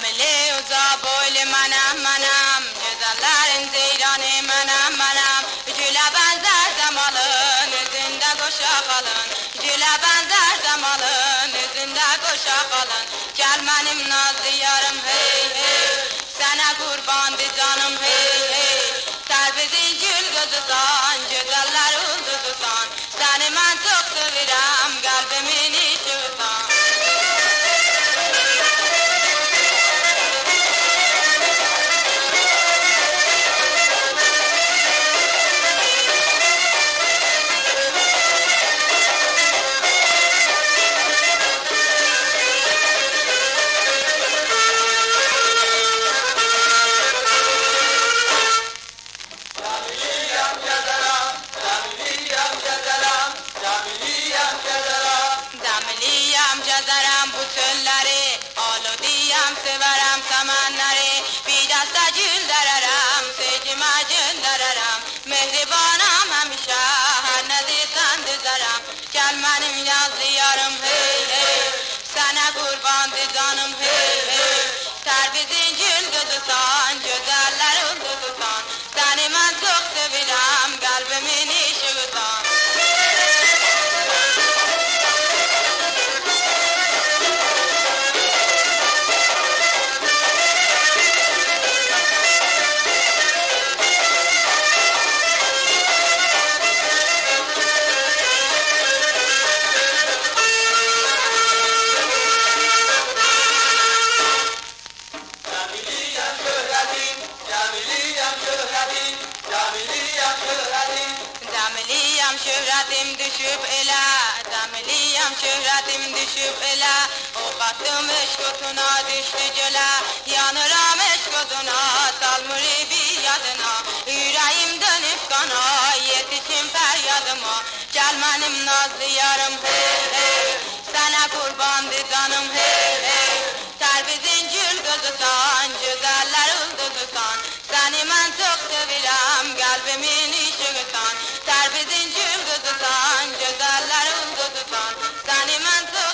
Cemili uza boylu manam güzellerin zeyranı manam Güle benzer zamalın üzünde koşa kalın Güle benzer zamalın üzünde koşa kalın Gel benim nazlı yarım hey hey Sana kurbandı canım hey hey Serbizi gül kızısan güzeller uldudusan Seni ben çok sevirem kalbimin işığısan Gezerim bu çölleri, aludiyem severim semenleri Bir dasta gül dererim, sevgime göndererim Mehribanım hemişe, her ne deysen düzerim Gel benim yazlı yarım hey hey Sana kurbandı canım hey hey Terbizin gül kızısan, güzeller uldudusan Seni ben çok sevirem, kalbimin işığısan Cemiliyem şöhretim düşüp ele Cemiliyem şöhretim düşüp ele O baktım eşk otuna düştü göle Yanıram eşk oduna salmuri bir yadına Yüreğim dönüp kana yetişim feryadıma Gel benim nazlı yarım hey hey Sana kurbandı canım hey hey Terbizin gül kızısan güzeller uldudusan Seni ben çok sevirem kalbimin işığısan Terbizin gül kızısan güzeller uldudusan Seni ben çok